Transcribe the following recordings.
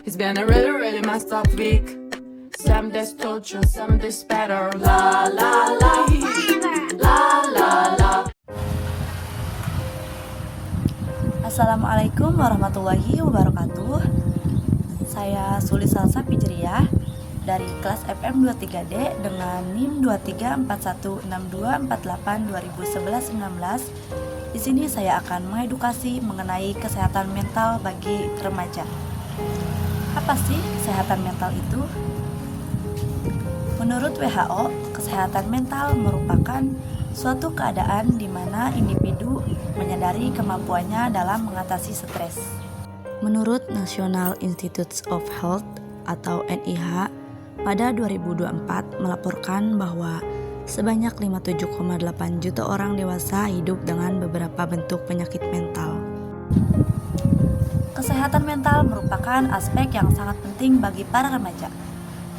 It's been a really, really messed up week. Some days torture, some days better. La la la, la la la. Assalamualaikum warahmatullahi wabarakatuh. Saya Suli Salsa Pijriyah dari kelas FM 23D dengan NIM 234162482011-19. Di sini saya akan mengedukasi mengenai kesehatan mental bagi remaja. Apa sih kesehatan mental itu? Menurut WHO, kesehatan mental merupakan suatu keadaan di mana individu menyadari kemampuannya dalam mengatasi stres. Menurut National Institutes of Health atau NIH, pada 2024 melaporkan bahwa sebanyak 57,8 juta orang dewasa hidup dengan beberapa bentuk penyakit mental. Kesehatan mental merupakan aspek yang sangat penting bagi para remaja.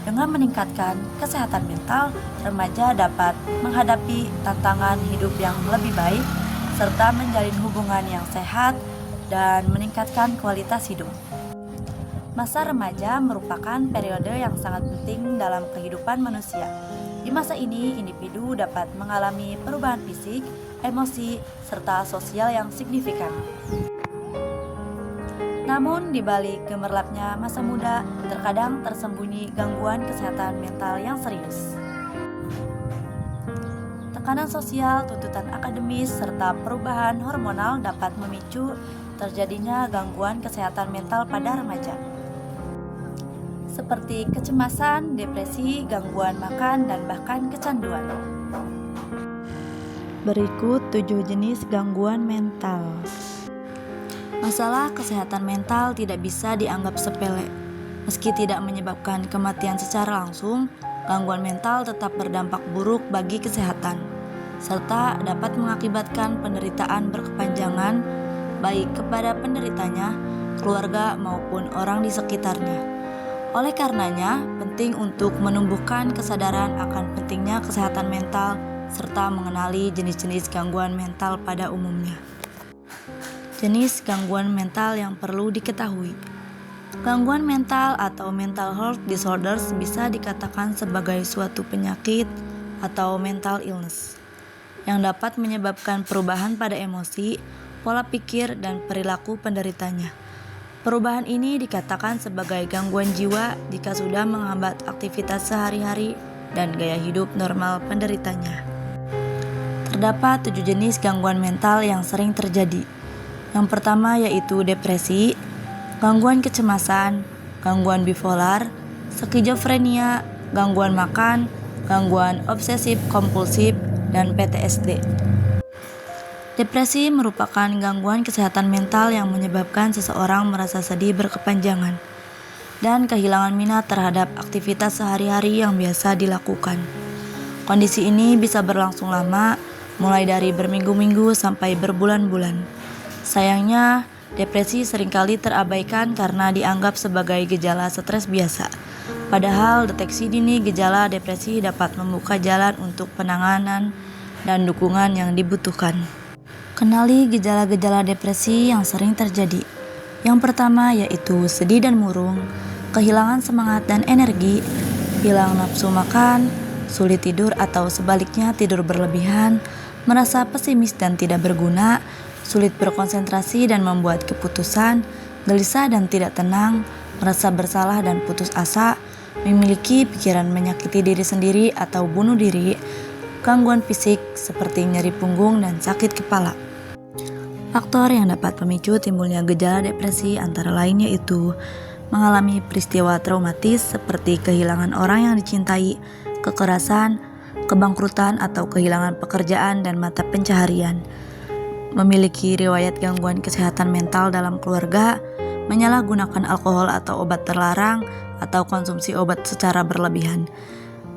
Dengan meningkatkan kesehatan mental, remaja dapat menghadapi tantangan hidup yang lebih baik, serta menjalin hubungan yang sehat dan meningkatkan kualitas hidup. Masa remaja merupakan periode yang sangat penting dalam kehidupan manusia. Di masa ini, individu dapat mengalami perubahan fisik, emosi, serta sosial yang signifikan. Namun, di balik gemerlapnya masa muda, terkadang tersembunyi gangguan kesehatan mental yang serius. Tekanan sosial, tuntutan akademis, serta perubahan hormonal dapat memicu terjadinya gangguan kesehatan mental pada remaja, seperti kecemasan, depresi, gangguan makan, dan bahkan kecanduan. Berikut 7 jenis gangguan mental. Masalah kesehatan mental tidak bisa dianggap sepele. Meski tidak menyebabkan kematian secara langsung, gangguan mental tetap berdampak buruk bagi kesehatan, serta dapat mengakibatkan penderitaan berkepanjangan baik kepada penderitanya, keluarga maupun orang di sekitarnya. Oleh karenanya, penting untuk menumbuhkan kesadaran akan pentingnya kesehatan mental serta mengenali jenis-jenis gangguan mental pada umumnya. Jenis gangguan mental yang perlu diketahui. Gangguan mental atau mental health disorders bisa dikatakan sebagai suatu penyakit atau mental illness yang dapat menyebabkan perubahan pada emosi, pola pikir, dan perilaku penderitanya. Perubahan ini dikatakan sebagai gangguan jiwa jika sudah menghambat aktivitas sehari-hari dan gaya hidup normal penderitanya. Terdapat 7 jenis gangguan mental yang sering terjadi. Yang pertama yaitu depresi, gangguan kecemasan, gangguan bipolar, skizofrenia, gangguan makan, gangguan obsesif kompulsif, dan PTSD. Depresi merupakan gangguan kesehatan mental yang menyebabkan seseorang merasa sedih berkepanjangan dan kehilangan minat terhadap aktivitas sehari-hari yang biasa dilakukan. Kondisi ini bisa berlangsung lama, mulai dari berminggu-minggu sampai berbulan-bulan. Sayangnya, depresi seringkali terabaikan karena dianggap sebagai gejala stres biasa. Padahal deteksi dini gejala depresi dapat membuka jalan untuk penanganan dan dukungan yang dibutuhkan. Kenali gejala-gejala depresi yang sering terjadi. Yang pertama yaitu sedih dan murung, kehilangan semangat dan energi, hilang nafsu makan, sulit tidur atau sebaliknya tidur berlebihan, merasa pesimis dan tidak berguna, sulit berkonsentrasi dan membuat keputusan, gelisah dan tidak tenang, merasa bersalah dan putus asa, memiliki pikiran menyakiti diri sendiri atau bunuh diri, gangguan fisik seperti nyeri punggung dan sakit kepala. Faktor yang dapat memicu timbulnya gejala depresi antara lain yaitu mengalami peristiwa traumatis seperti kehilangan orang yang dicintai, kekerasan, kebangkrutan atau kehilangan pekerjaan dan mata pencaharian, memiliki riwayat gangguan kesehatan mental dalam keluarga, menyalahgunakan alkohol atau obat terlarang, atau konsumsi obat secara berlebihan,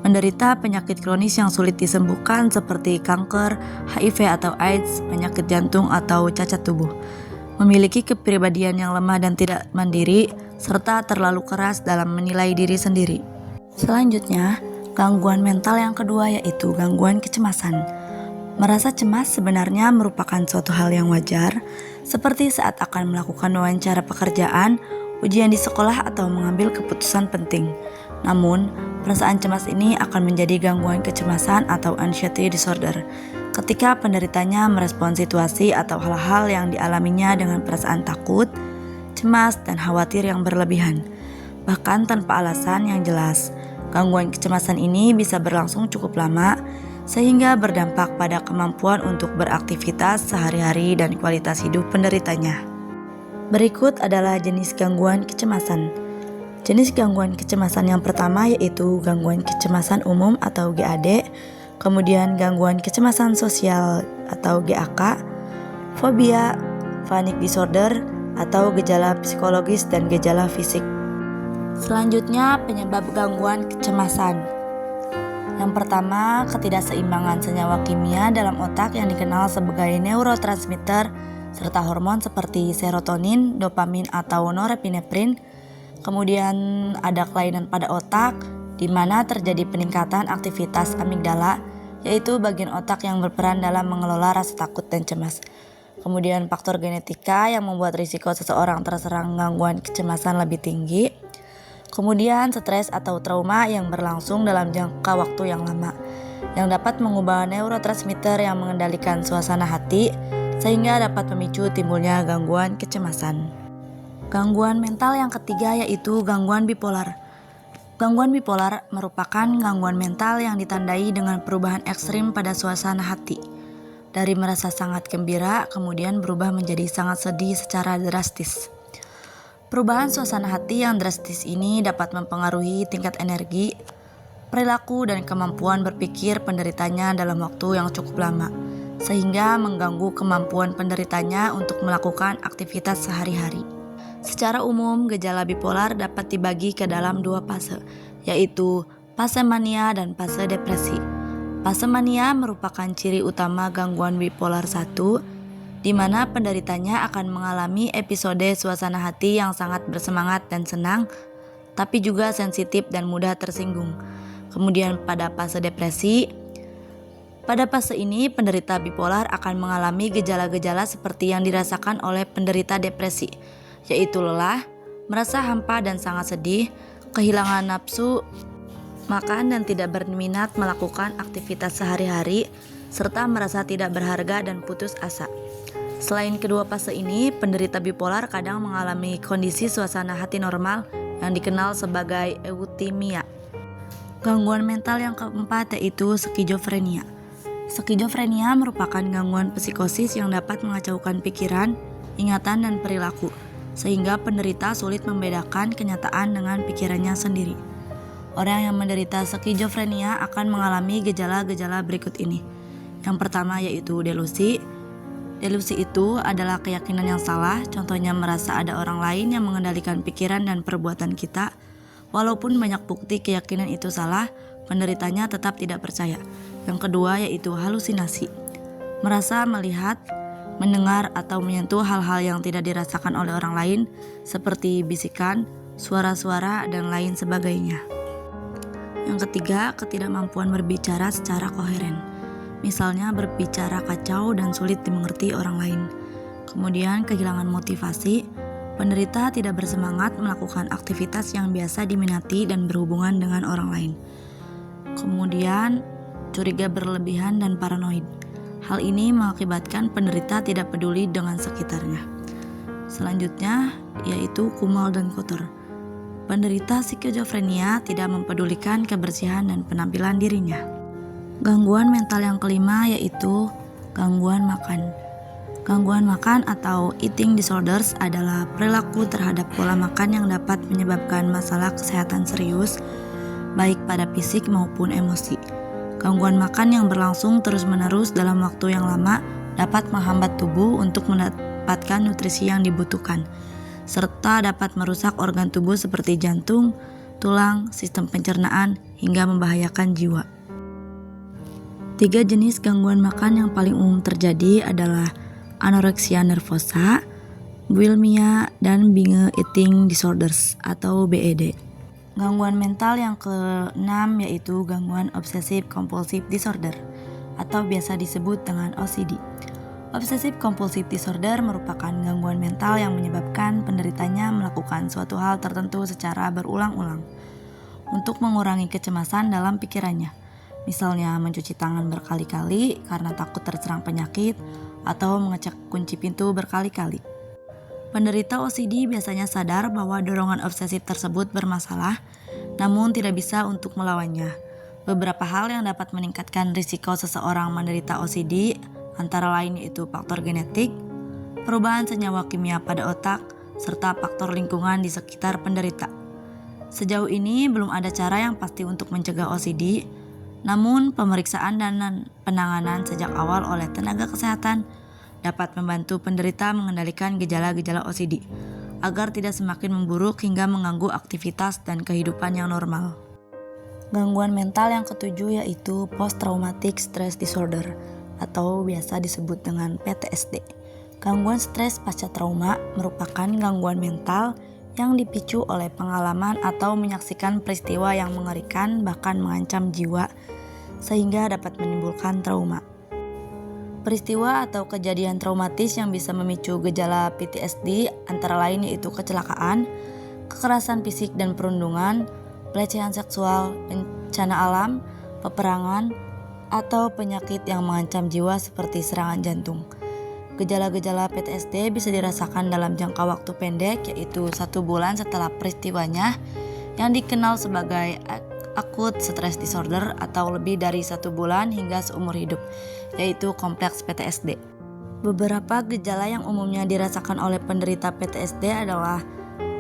menderita penyakit kronis yang sulit disembuhkan seperti kanker, HIV atau AIDS, penyakit jantung atau cacat tubuh, memiliki kepribadian yang lemah dan tidak mandiri, serta terlalu keras dalam menilai diri sendiri. Selanjutnya, gangguan mental yang kedua yaitu gangguan kecemasan. Merasa cemas sebenarnya merupakan suatu hal yang wajar, seperti saat akan melakukan wawancara pekerjaan, ujian di sekolah atau mengambil keputusan penting. Namun, perasaan cemas ini akan menjadi gangguan kecemasan atau anxiety disorder ketika penderitanya merespon situasi atau hal-hal yang dialaminya dengan perasaan takut, cemas, dan khawatir yang berlebihan, bahkan tanpa alasan yang jelas. Gangguan kecemasan ini bisa berlangsung cukup lama, sehingga berdampak pada kemampuan untuk beraktivitas sehari-hari dan kualitas hidup penderitanya. Berikut adalah jenis gangguan kecemasan. Jenis gangguan kecemasan yang pertama yaitu gangguan kecemasan umum atau GAD, kemudian gangguan kecemasan sosial atau GAK, fobia, panic disorder, atau gejala psikologis dan gejala fisik. Selanjutnya, penyebab gangguan kecemasan. Yang pertama, ketidakseimbangan senyawa kimia dalam otak yang dikenal sebagai neurotransmitter serta hormon seperti serotonin, dopamin, atau norepinefrin. Kemudian ada kelainan pada otak, di mana terjadi peningkatan aktivitas amigdala, yaitu bagian otak yang berperan dalam mengelola rasa takut dan cemas. Kemudian faktor genetika yang membuat risiko seseorang terserang gangguan kecemasan lebih tinggi. Kemudian stres atau trauma yang berlangsung dalam jangka waktu yang lama, yang dapat mengubah neurotransmitter yang mengendalikan suasana hati, sehingga dapat memicu timbulnya gangguan kecemasan. Gangguan mental yang ketiga yaitu gangguan bipolar. Gangguan bipolar merupakan gangguan mental yang ditandai dengan perubahan ekstrim pada suasana hati. Dari merasa sangat gembira, kemudian berubah menjadi sangat sedih secara drastis. Perubahan suasana hati yang drastis ini dapat mempengaruhi tingkat energi, perilaku, dan kemampuan berpikir penderitanya dalam waktu yang cukup lama, sehingga mengganggu kemampuan penderitanya untuk melakukan aktivitas sehari-hari. Secara umum, gejala bipolar dapat dibagi ke dalam dua fase, yaitu fase mania dan fase depresi. Fase mania merupakan ciri utama gangguan bipolar 1, di mana penderitanya akan mengalami episode suasana hati yang sangat bersemangat dan senang, tapi juga sensitif dan mudah tersinggung. Kemudian pada fase depresi, pada fase ini penderita bipolar akan mengalami gejala-gejala seperti yang dirasakan oleh penderita depresi, yaitu lelah, merasa hampa dan sangat sedih, kehilangan nafsu makan dan tidak berminat melakukan aktivitas sehari-hari, serta merasa tidak berharga dan putus asa. Selain kedua fase ini, penderita bipolar kadang mengalami kondisi suasana hati normal yang dikenal sebagai eutimia. Gangguan mental yang keempat yaitu skizofrenia. Skizofrenia merupakan gangguan psikosis yang dapat mengacaukan pikiran, ingatan, dan perilaku, sehingga penderita sulit membedakan kenyataan dengan pikirannya sendiri. Orang yang menderita skizofrenia akan mengalami gejala-gejala berikut ini. Yang pertama yaitu delusi. Delusi itu adalah keyakinan yang salah, contohnya merasa ada orang lain yang mengendalikan pikiran dan perbuatan kita. Walaupun banyak bukti keyakinan itu salah, penderitanya tetap tidak percaya. Yang kedua yaitu halusinasi. Merasa melihat, mendengar, atau menyentuh hal-hal yang tidak dirasakan oleh orang lain, seperti bisikan, suara-suara, dan lain sebagainya. Yang ketiga, ketidakmampuan berbicara secara koheren. Misalnya berbicara kacau dan sulit dimengerti orang lain. Kemudian kehilangan motivasi, penderita tidak bersemangat melakukan aktivitas yang biasa diminati dan berhubungan dengan orang lain. Kemudian curiga berlebihan dan paranoid. Hal ini mengakibatkan penderita tidak peduli dengan sekitarnya. Selanjutnya yaitu kumal dan kotor. Penderita skizofrenia tidak mempedulikan kebersihan dan penampilan dirinya. Gangguan mental yang kelima yaitu gangguan makan. Gangguan makan atau eating disorders adalah perilaku terhadap pola makan yang dapat menyebabkan masalah kesehatan serius, baik pada fisik maupun emosi. Gangguan makan yang berlangsung terus-menerus dalam waktu yang lama dapat menghambat tubuh untuk mendapatkan nutrisi yang dibutuhkan, serta dapat merusak organ tubuh seperti jantung, tulang, sistem pencernaan, hingga membahayakan jiwa. 3 jenis gangguan makan yang paling umum terjadi adalah anoreksia nervosa, bulimia, dan binge eating disorders atau BED. Gangguan mental yang ke-6 yaitu gangguan obsessive compulsive disorder atau biasa disebut dengan OCD. Obsessive compulsive disorder merupakan gangguan mental yang menyebabkan penderitanya melakukan suatu hal tertentu secara berulang-ulang untuk mengurangi kecemasan dalam pikirannya. Misalnya mencuci tangan berkali-kali karena takut terserang penyakit atau mengecek kunci pintu berkali-kali. Penderita OCD biasanya sadar bahwa dorongan obsesif tersebut bermasalah, namun tidak bisa untuk melawannya. Beberapa hal yang dapat meningkatkan risiko seseorang menderita OCD antara lain yaitu faktor genetik, perubahan senyawa kimia pada otak, serta faktor lingkungan di sekitar penderita. Sejauh ini belum ada cara yang pasti untuk mencegah OCD, namun pemeriksaan dan penanganan sejak awal oleh tenaga kesehatan dapat membantu penderita mengendalikan gejala-gejala OCD agar tidak semakin memburuk hingga mengganggu aktivitas dan kehidupan yang normal. Gangguan mental yang ketujuh yaitu Post Traumatic Stress Disorder atau biasa disebut dengan PTSD. Gangguan stres pasca trauma merupakan gangguan mental yang dipicu oleh pengalaman atau menyaksikan peristiwa yang mengerikan bahkan mengancam jiwa sehingga dapat menimbulkan trauma. Peristiwa atau kejadian traumatis yang bisa memicu gejala PTSD antara lain yaitu kecelakaan, kekerasan fisik dan perundungan, pelecehan seksual, bencana alam, peperangan, atau penyakit yang mengancam jiwa seperti serangan jantung. Gejala-gejala PTSD bisa dirasakan dalam jangka waktu pendek yaitu 1 bulan setelah peristiwanya yang dikenal sebagai acute stress disorder atau lebih dari 1 bulan hingga seumur hidup yaitu kompleks PTSD. Beberapa gejala yang umumnya dirasakan oleh penderita PTSD adalah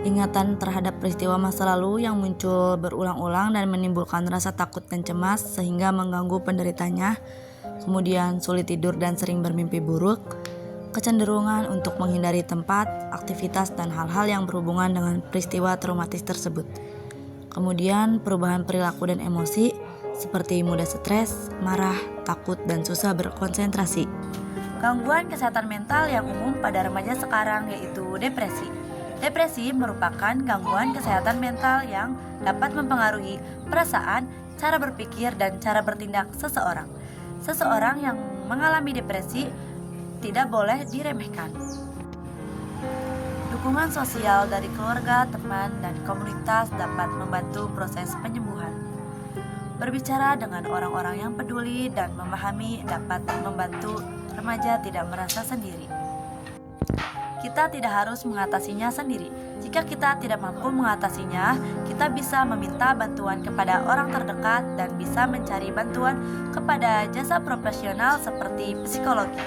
ingatan terhadap peristiwa masa lalu yang muncul berulang-ulang dan menimbulkan rasa takut dan cemas sehingga mengganggu penderitanya, kemudian sulit tidur dan sering bermimpi buruk, kecenderungan untuk menghindari tempat, aktivitas, dan hal-hal yang berhubungan dengan peristiwa traumatis tersebut. Kemudian perubahan perilaku dan emosi seperti mudah stres, marah, takut, dan susah berkonsentrasi. Gangguan kesehatan mental yang umum pada remaja sekarang yaitu depresi. Depresi merupakan gangguan kesehatan mental yang dapat mempengaruhi perasaan, cara berpikir, dan cara bertindak seseorang. Seseorang yang mengalami depresi tidak boleh diremehkan. Dukungan sosial dari keluarga, teman, dan komunitas dapat membantu proses penyembuhan. Berbicara dengan orang-orang yang peduli dan memahami dapat membantu remaja tidak merasa sendiri. Kita tidak harus mengatasinya sendiri. Jika kita tidak mampu mengatasinya, kita bisa meminta bantuan kepada orang terdekat dan bisa mencari bantuan kepada jasa profesional seperti psikologi.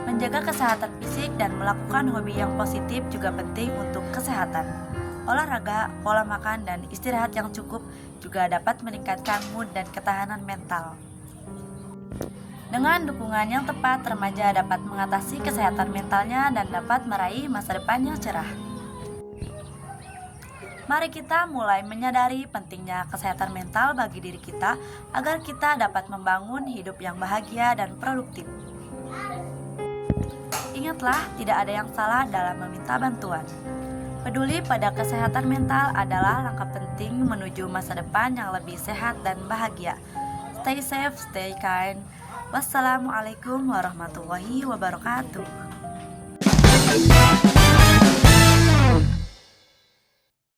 Menjaga kesehatan fisik dan melakukan hobi yang positif juga penting untuk kesehatan. Olahraga, pola makan, dan istirahat yang cukup juga dapat meningkatkan mood dan ketahanan mental. Dengan dukungan yang tepat, remaja dapat mengatasi kesehatan mentalnya dan dapat meraih masa depan yang cerah. Mari kita mulai menyadari pentingnya kesehatan mental bagi diri kita agar kita dapat membangun hidup yang bahagia dan produktif. Ingatlah, tidak ada yang salah dalam meminta bantuan. Peduli pada kesehatan mental adalah langkah penting menuju masa depan yang lebih sehat dan bahagia. Stay safe, stay kind. Wassalamualaikum warahmatullahi wabarakatuh.